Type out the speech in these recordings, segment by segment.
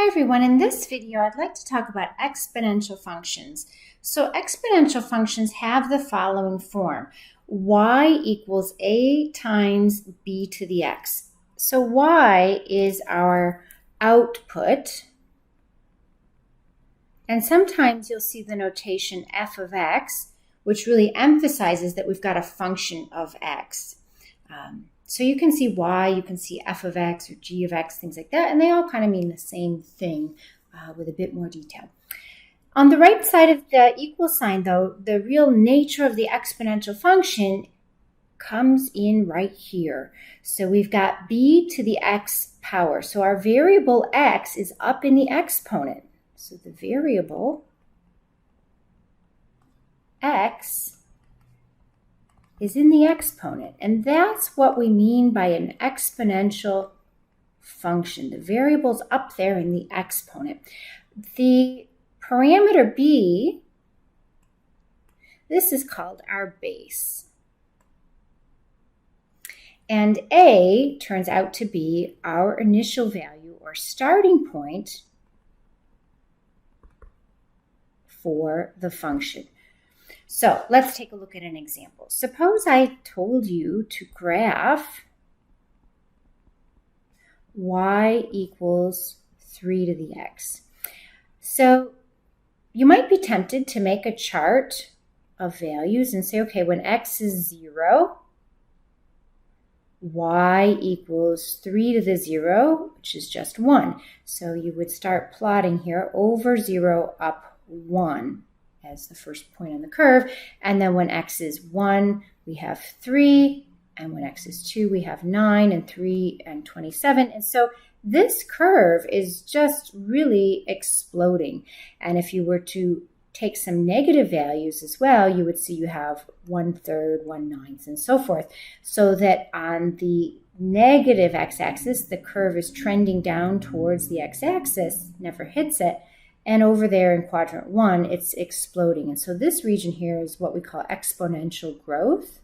Hi everyone, in this video I'd like to talk about exponential functions. So exponential functions have the following form. Y equals a times b to the x. So y is our output, and sometimes you'll see the notation f of x, which really emphasizes that we've got a function of x. So you can see y, you can see f of x or g of x, things like that, and they all kind of mean the same thing with a bit more detail. On the right side of the equal sign, though, the real nature of the exponential function comes in right here. So we've got b to the x power. So our variable x is up in the exponent. So the variable x is in the exponent, and that's what we mean by an exponential function. The variable's up there in the exponent. The parameter b, this is called our base. And a turns out to be our initial value or starting point for the function. So let's take a look at an example. Suppose I told you to graph y equals 3 to the x. So you might be tempted to make a chart of values and say, okay, when x is 0, y equals 3 to the 0, which is just 1. So you would start plotting here over 0 up 1 as the first point on the curve. And then when x is 1, we have 3. And when x is 2, we have 9 and 3 and 27. And so this curve is just really exploding. And if you were to take some negative values as well, you would see you have 1/3, 1/9, and so forth. So that on the negative x-axis, the curve is trending down towards the x-axis, never hits it. And over there in quadrant 1, it's exploding. And so this region here is what we call exponential growth.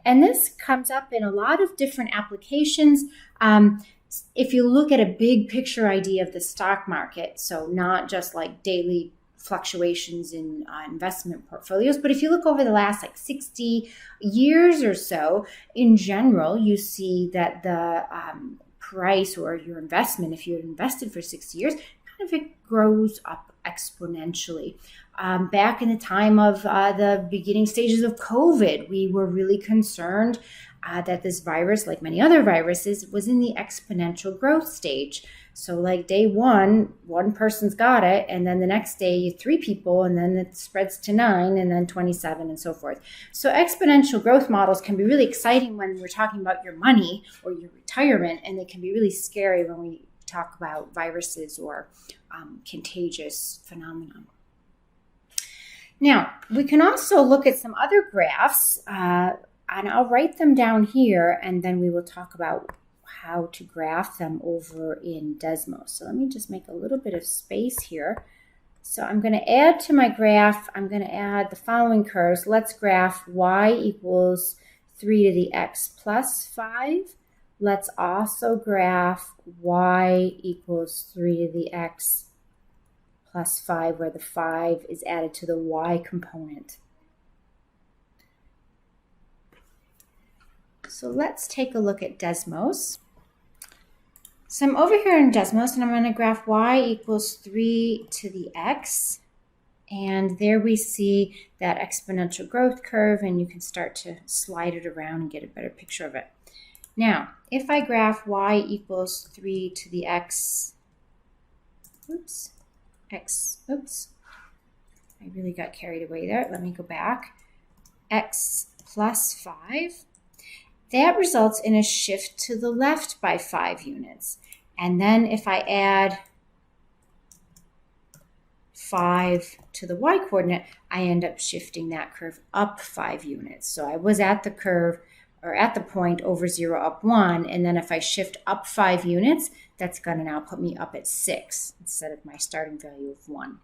And this comes up in a lot of different applications. If you look at a big picture idea of the stock market, so not just like daily fluctuations in investment portfolios, but if you look over the last 60 years or so, in general, you see that the price or your investment, if you had invested for 60 years, kind of it grows up exponentially. Back in the time of the beginning stages of COVID, we were really concerned that this virus, like many other viruses, was in the exponential growth stage. So like day one person's got it, and then the next day 3 people, and then it spreads to 9, and then 27, and so forth. So exponential growth models can be really exciting when we're talking about your money or your retirement, and they can be really scary when we talk about viruses or contagious phenomenon. Now, we can also look at some other graphs, and I'll write them down here, and then we will talk about how to graph them over in Desmos. So let me just make a little bit of space here. So I'm going to add to my graph, I'm going to add the following curves. Let's graph y equals 3 to the x plus 5. Let's also graph y equals 3 to the x plus 5, where the 5 is added to the y component. So let's take a look at Desmos. So I'm over here in Desmos, and I'm going to graph y equals 3 to the x. And there we see that exponential growth curve, and you can start to slide it around and get a better picture of it. Now, if I graph y equals 3 to the x, I really got carried away there. Let me go back. X plus 5. That results in a shift to the left by 5 units. And then if I add 5 to the y coordinate, I end up shifting that curve up 5 units. So I was at the curve, or at the point over 0 up 1, and then if I shift up 5 units, that's going to now put me up at 6 instead of my starting value of 1.